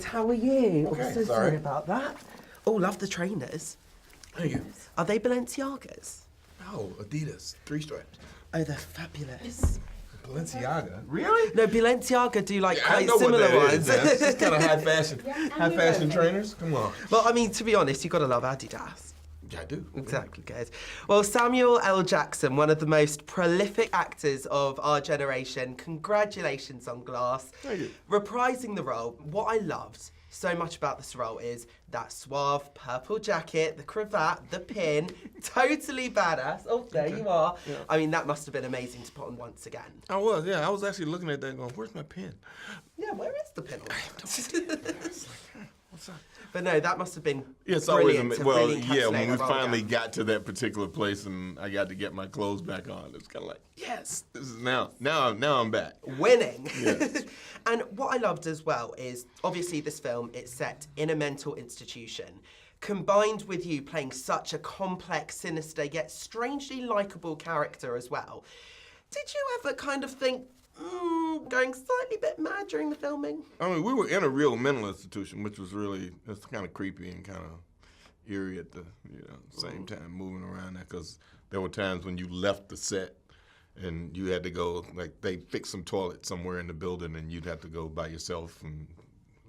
how are you? Okay, so sorry about that. Oh, love the trainers. Thank you. Are they Balenciagas? Oh, Adidas, 3 stripes. Oh, they're fabulous. Balenciaga? Really? No, Balenciaga do like Yeah, quite I know similar what that ones. is. That's just kind of high fashion trainers. Come on. Well, I mean, to be honest, you've got to love Adidas. Yeah, I do. Exactly, good. Well, Samuel L. Jackson, one of the most prolific actors of our generation, congratulations on Glass. Thank you. Reprising the role, what I loved so much about this role is that suave purple jacket, the cravat, the pin, totally badass. Oh, there you are. Yeah. I mean, that must have been amazing to put on once again. I was, yeah. I was actually looking at that and going, where's my pen? Yeah, where is the pin? What's up? But no, that must have been It's always brilliant to well, really yeah. When encapsulate we a role finally again. got to that particular place and I got to get my clothes back on, it's kind of like, yes, this is now I'm back. Winning. Yes. And what I loved as well is, obviously this film, it's set in a mental institution, combined with you playing such a complex, sinister, yet strangely likeable character as well. Did you ever kind of think, going slightly bit mad during the filming? I mean, we were in a real mental institution, which was really, it's kind of creepy and kind of eerie at the same time, moving around there, because there were times when you left the set and you had to go, like they fixed some toilet somewhere in the building and you'd have to go by yourself, and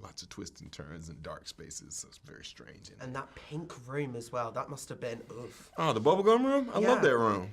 lots of twists and turns and dark spaces, so it's very strange. And that pink room as well, that must have been, oof. Oh, the bubblegum room? I love that room.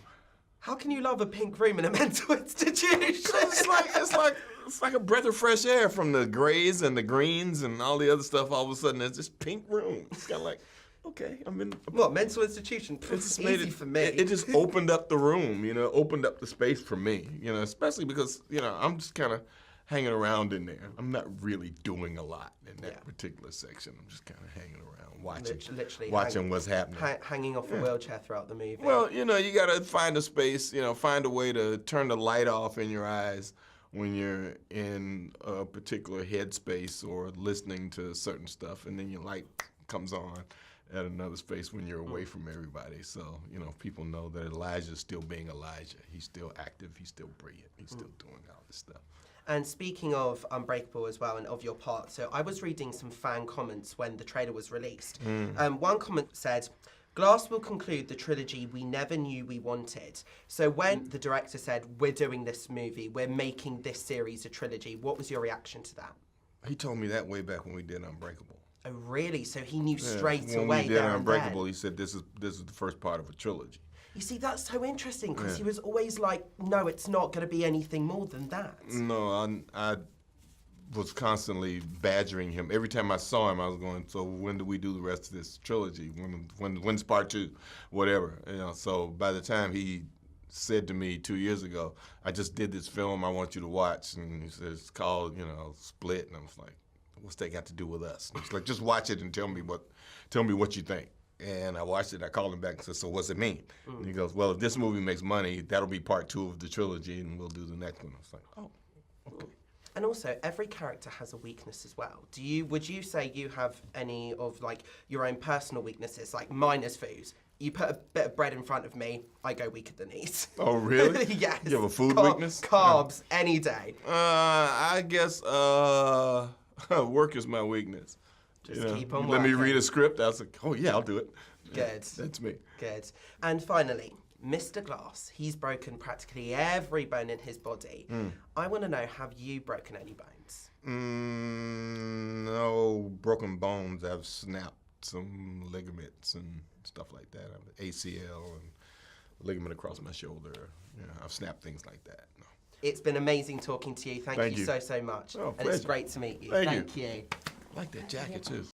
How can you love a pink room in a mental institution? It's like a breath of fresh air from the grays and the greens and all the other stuff. All of a sudden, there's this pink room. It's kind of like, okay, I'm in. What, mental institution? It's easy for me. It just opened up the room, opened up the space for me, especially because, I'm just kind of hanging around in there. I'm not really doing a lot in that particular section. I'm just kind of hanging around, watching what's happening. Hanging off a wheelchair throughout the movie. Well, you got to find a space, find a way to turn the light off in your eyes when you're in a particular headspace or listening to certain stuff, and then your light comes on at another space when you're away from everybody. So, people know that Elijah's still being Elijah. He's still active, he's still brilliant, he's still doing all this stuff. And speaking of Unbreakable as well and of your part, so I was reading some fan comments when the trailer was released. One comment said, Glass will conclude the trilogy we never knew we wanted. So when the director said, we're doing this movie, we're making this series a trilogy, what was your reaction to that? He told me that way back when we did Unbreakable. Oh, really? So he knew straight away when we did there Unbreakable, he said, this is the first part of a trilogy. You see, that's so interesting, because he was always like, no, it's not going to be anything more than that. No, I was constantly badgering him. Every time I saw him, I was going, so when do we do the rest of this trilogy? When's part 2? Whatever. So by the time he said to me 2 years ago, I just did this film I want you to watch, and he says, it's called, Split, and I was like, what's that got to do with us? And he's like, just watch it and tell me what you think. And I watched it, I called him back and said, so what's it mean? And he goes, well, if this movie makes money, that'll be part 2 of the trilogy, and we'll do the next one. I was like, oh, okay. And also, every character has a weakness as well. Would you say you have any of your own personal weaknesses, like mine is food? You put a bit of bread in front of me, I go weak at the knees. Oh, really? Yes. You have a food weakness? Carbs, any day. I guess work is my weakness. Just keep on Let working. me read a script. I was like, oh yeah, I'll do it. Good. That's me. Good. And finally, Mr. Glass, he's broken practically every bone in his body. I want to know, have you broken any bones? No broken bones. I've snapped some ligaments and stuff like that. I have ACL and ligament across my shoulder. I've snapped things like that. No. It's been amazing talking to you. Thank you so much. Oh, and it's great to meet you. Thank you. I like that jacket too.